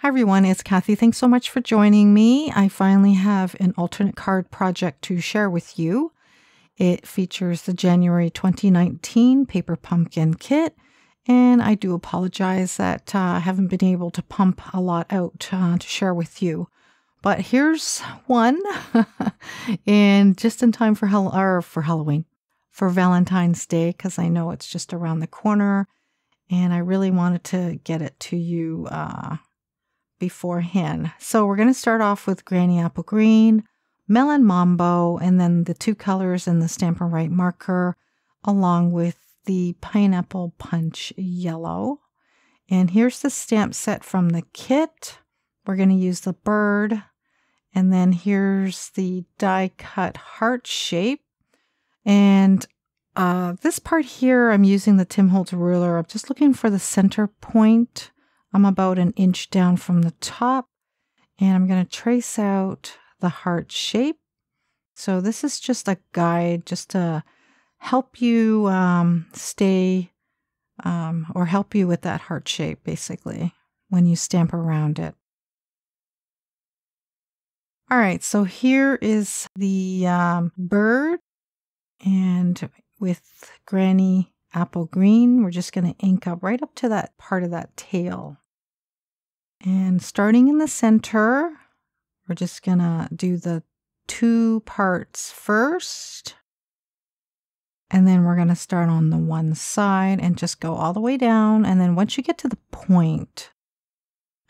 everyone, it's Kathie. Thanks so much for joining me. I finally have an alternate card project to share with you. It features the January 2019 Paper Pumpkin Kit, and I do apologize that I haven't been able to pump a lot out to share with you. But here's one, and just in time for Halloween, for Valentine's Day, because I know it's just around the corner, and I really wanted to get it to you beforehand. So we're going to start off with Granny Apple Green, Melon Mambo, and then the two colors in the Stampin' Write marker, along with the Pineapple Punch Yellow. And here's the stamp set from the kit. We're going to use the bird. And then here's the die cut heart shape. And this part here, I'm using the Tim Holtz ruler. I'm just looking for the center point. I'm about an inch down from the top. And I'm going to trace out the heart shape. So this is just a guide just to help you stay or help you with that heart shape, basically, when you stamp around it. All right, so here is the bird, and with Granny Apple Green, we're just going to ink up right up to that part of that tail. And starting in the center, we're just going to do the two parts first. And then we're going to start on the one side and just go all the way down. And then once you get to the point,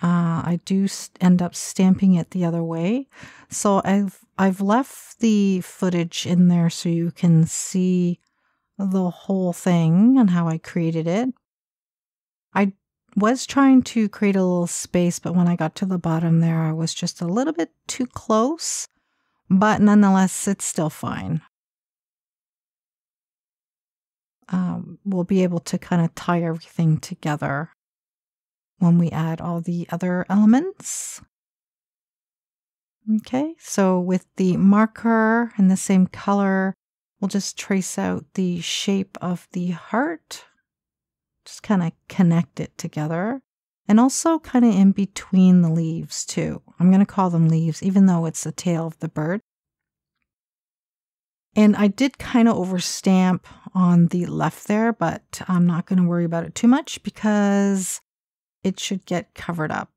I do end up stamping it the other way. So I've left the footage in there so you can see the whole thing and how I created it. I was trying to create a little space, but when I got to the bottom there, I was just a little bit too close. But nonetheless, it's still fine. We'll be able to kind of tie everything together when we add all the other elements. Okay, so with the marker in the same color, we'll just trace out the shape of the heart. Just kind of connect it together. And also kind of in between the leaves too. I'm going to call them leaves, even though it's the tail of the bird. And I did kind of overstamp on the left there, but I'm not going to worry about it too much because it should get covered up.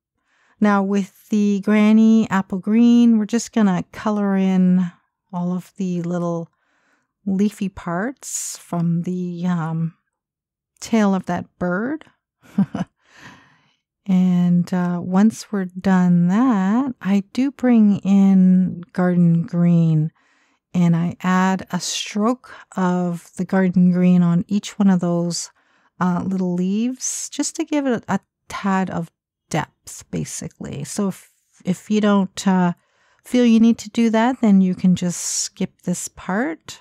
Now with the Granny Apple Green, we're just going to color in all of the little leafy parts from the tail of that bird. And once we're done that, I do bring in Garden Green. And I add a stroke of the Garden Green on each one of those little leaves, just to give it a tad of depth, basically. So if you don't feel you need to do that, then you can just skip this part.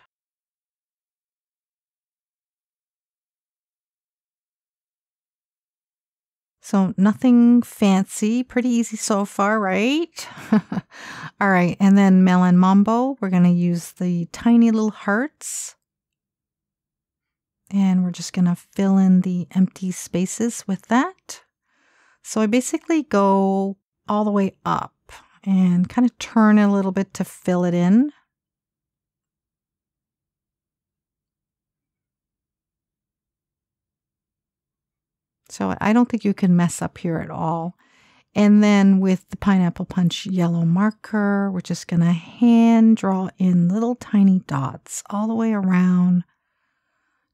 So nothing fancy, pretty easy so far, right? All right, and then Melon Mambo, we're going to use the tiny little hearts. And we're just going to fill in the empty spaces with that. So I basically go all the way up and kind of turn it a little bit to fill it in. So I don't think you can mess up here at all. And then with the Pineapple Punch Yellow marker, we're just going to hand draw in little tiny dots all the way around,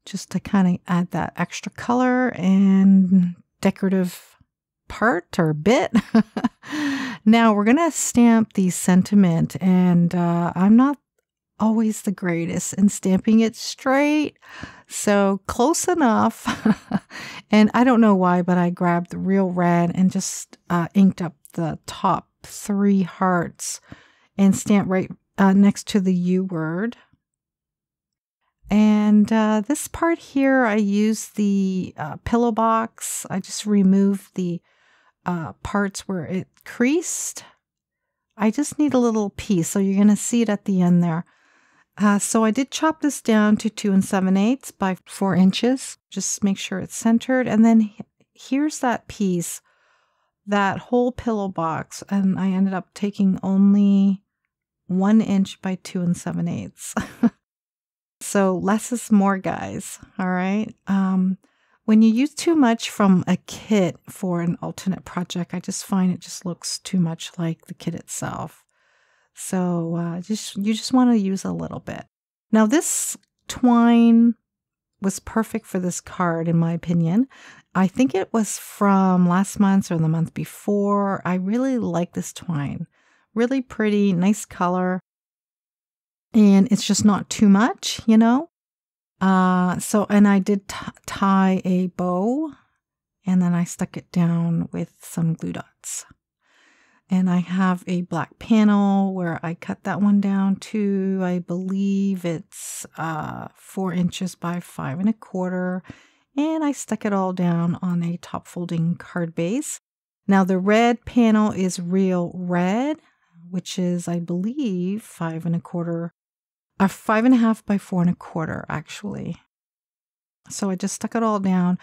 just to kind of add that extra color and decorative part or bit. Now we're going to stamp the sentiment, and I'm not always the greatest in stamping it straight. So close enough. And I don't know why, but I grabbed the real red and just inked up the top 3 hearts and stamped right next to the U word. And this part here, I used the pillow box. I just removed the parts where it creased. I just need a little piece, so you're going to see it at the end there. So I did chop this down to 2 7/8 by 4 inches. Just make sure it's centered. And then here's that piece. that whole pillow box, and I ended up taking only 1 inch by 2 7/8. So less is more, guys. All right. When you use too much from a kit for an alternate project, I just find it just looks too much like the kit itself. So you just want to use a little bit. Now this twine was perfect for this card, in my opinion. I think it was from last month or the month before. I really like this twine. Really pretty, nice color. And it's just not too much, you know? And I did tie a bow, and then I stuck it down with some glue dots. And I have a black panel where I cut that one down to, I believe it's 4 inches by 5 1/4. And I stuck it all down on a top folding card base. Now the red panel is real red, which is, I believe, 5 1/4. 5.5 by 4 1/4, actually. So I just stuck it all down.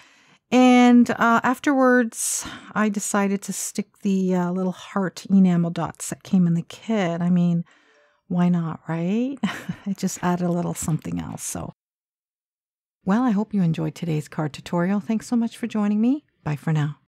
And afterwards, I decided to stick the little heart enamel dots that came in the kit. I mean, why not, right? It just added a little something else. So, well, I hope you enjoyed today's card tutorial. Thanks so much for joining me. Bye for now.